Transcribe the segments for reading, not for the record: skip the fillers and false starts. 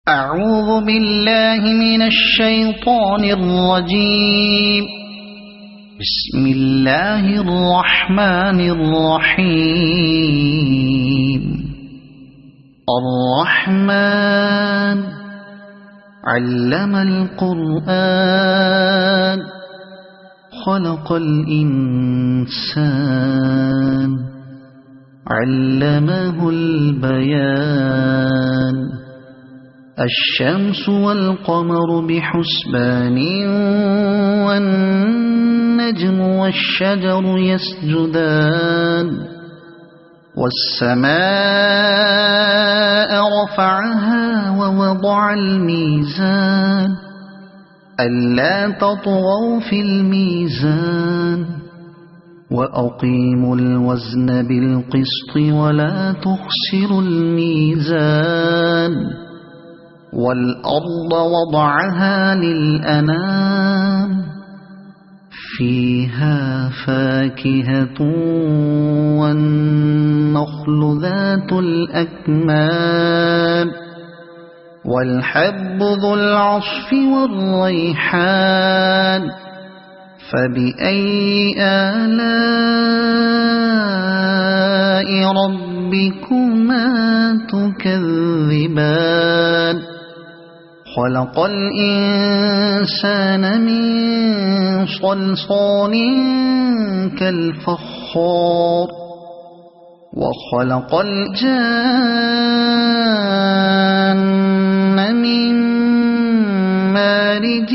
أعوذ بالله من الشيطان الرجيم. بسم الله الرحمن الرحيم. الرحمن علم القرآن خلق الإنسان علمه البيان. الشمس والقمر بحسبان والنجم والشجر يسجدان. والسماء رفعها ووضع الميزان ألا تطغوا في الميزان وأقيموا الوزن بالقسط ولا تخسروا الميزان. والأرض وضعها للأنام فيها فاكهة والنخل ذات الأكمام والحب ذو العصف والريحان. فبأي آلاء ربكما تكذبان. خلق الإنسان من صلصال كالفخار وخلق الجان من مارج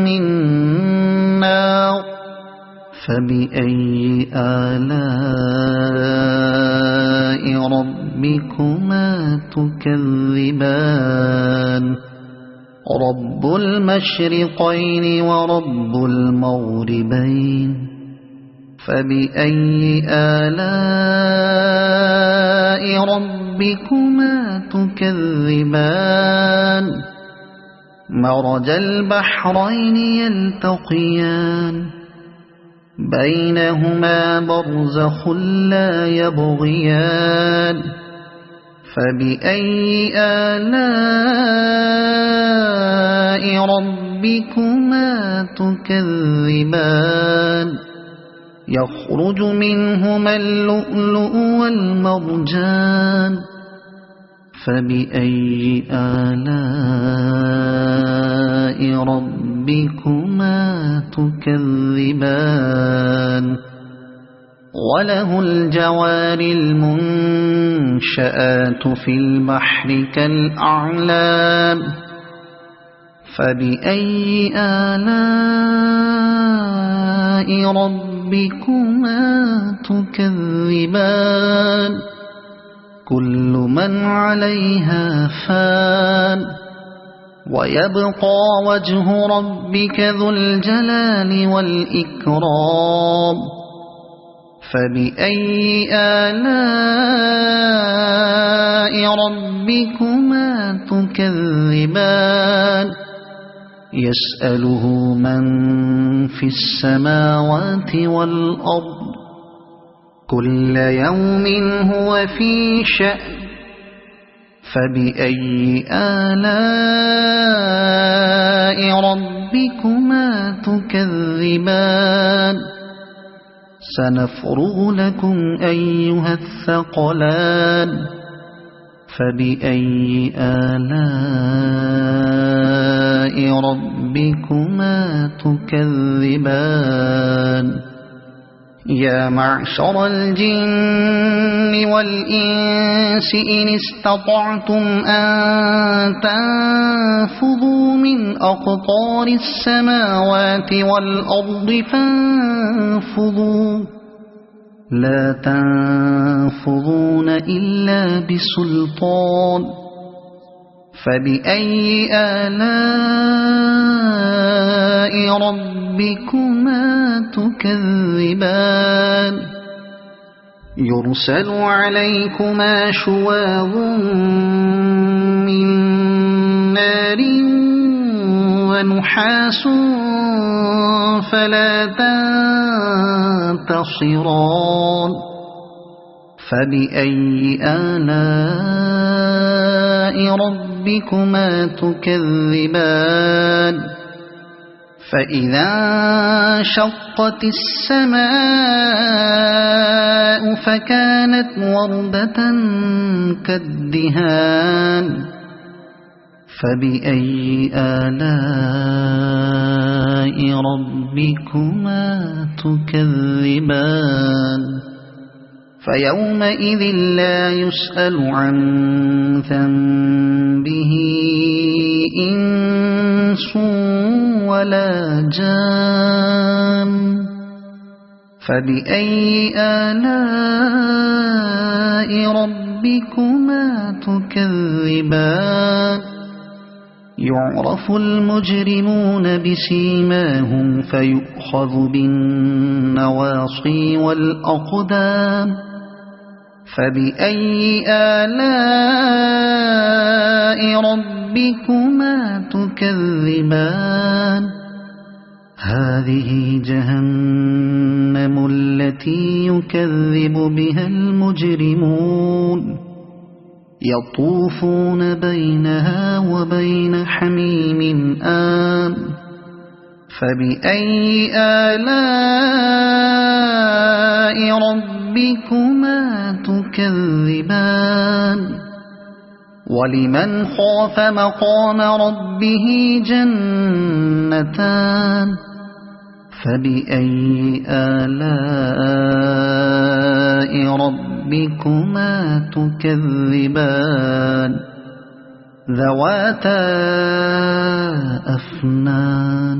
من نار. فبأي آلاء ربكما تكذبان. رب المشرقين ورب المغربين. فبأي آلاء ربكما تكذبان. مرج البحرين يلتقيان بينهما برزخ لا يبغيان. فبأي آلاء ربكما تكذبان. يخرج منهما اللؤلؤ والمرجان. فبأي آلاء ربكما تكذبان. وله الجوار المنشآت في البحر كالأعلام. فبأي آلاء ربكما تكذبان. كل من عليها فان ويبقى وجه ربك ذو الجلال والإكرام. فبأي آلاء ربكما تكذبان. يسأله من في السماوات والأرض كل يوم هو في شأن. فبأي آلاء ربكما تكذبان. سنفرغ لكم أيها الثقلان. فبأي آلاء ربكما تكذبان. يا معشر الجن والإنس إن استطعتم أن تنفذوا من أقطار السماوات والأرض فانفذوا لا تنفذون إلا بسلطان. فبأي آلاء ربكما تكذبان. يرسل عليكما شواظ من نار ونحاس فلا تنتصران. فبأي آلاء ربكما تكذبان فإذا انشقت السماء فكانت وردة كالدهان فبأي آلاء ربكما تكذبان فيومئذ لا يسأل عن ذنبه إنس ولا جان فبأي آلاء ربكما تكذبان يعرف المجرمون بسيماهم فيؤخذ بالنواصي والأقدام فبأي آلاء ربكما تكذبان هذه جهنم التي يكذب بها المجرمون يطوفون بينها وبين حميم آن فبأي آلاء ربكما تكذبان ولمن خاف مقام ربه جنتان فبأي آلاء ربكما تكذبان ذواتا أفنان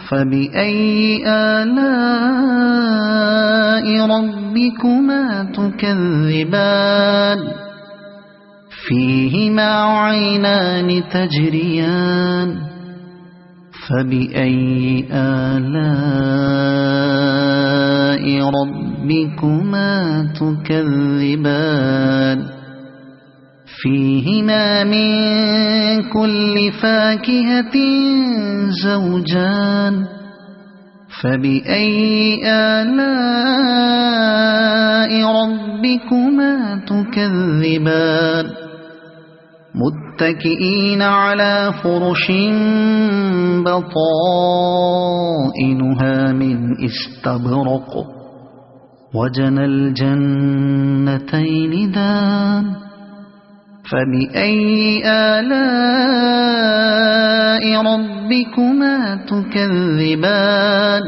فبأي آلاء ربكما تكذبان فيهما عينان تجريان فبأي آلاء ربكما تكذبان فيهما من كل فاكهة زوجان فبأي آلاء ربكما تكذبان متكئين على فرش بطائنها من استبرق وجنى الجنتين دان فبأي آلاء ربكما تكذبان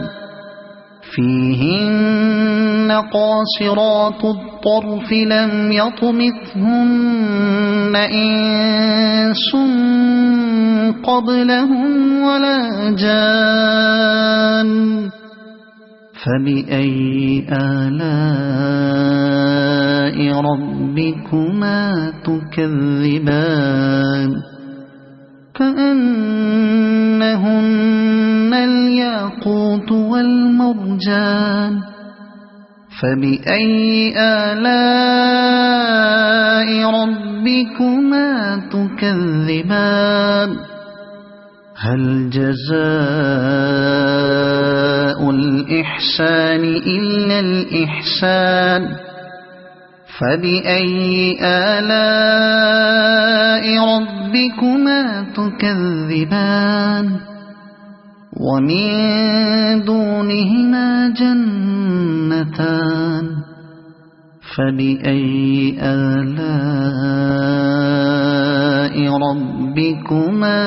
فيهن قاصرات الطرف لم يطمثهن إنس قبلهم ولا جان فبأي آلاء ربكما تكذبان كأنهن الياقوت والمرجان فبأي آلاء ربكما تكذبان هل جزاء الإحسان إلا الإحسان فبأي آلاء ربكما تكذبان ومن دونهما جنتان فبأي آلاء ربكما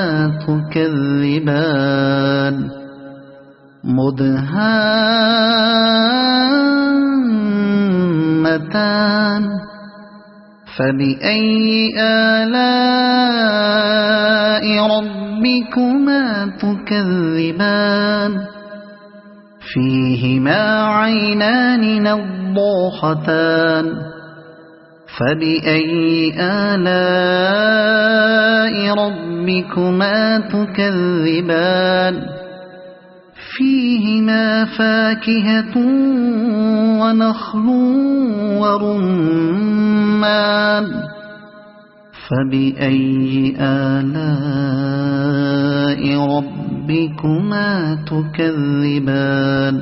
تكذبان مدهامتان فبأي آلاء ربكما تكذبان فيهما عينان نضاختان فبأي آلاء ربكما تكذبان فيهما فاكهة ونخل ورمان فبأي آلاء ربكما تكذبان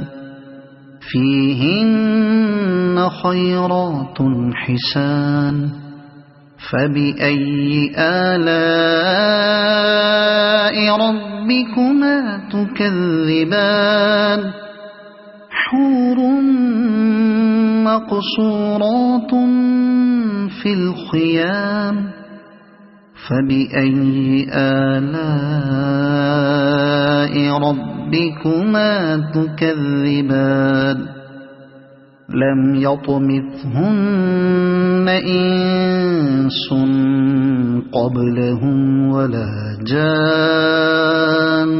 فيهن خيرات حسان فبأي آلاء ربكما تكذبان حور مقصورات في الخيام فبأي آلاء ربكما تكذبان لم يطمثهن إنس قبلهم ولا جان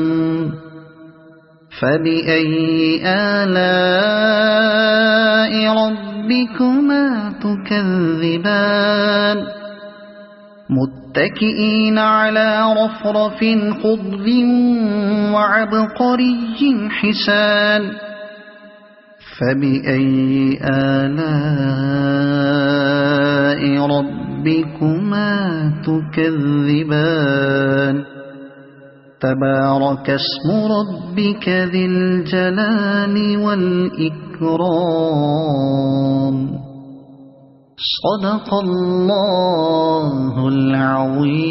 فبأي آلاء ربكما تكذبان متكئين على رفرف خضر وعبقري حسان فبأي آلاء ربكما تكذبان تبارك اسم ربك ذي الجلال والإكرام صدق الله العظيم.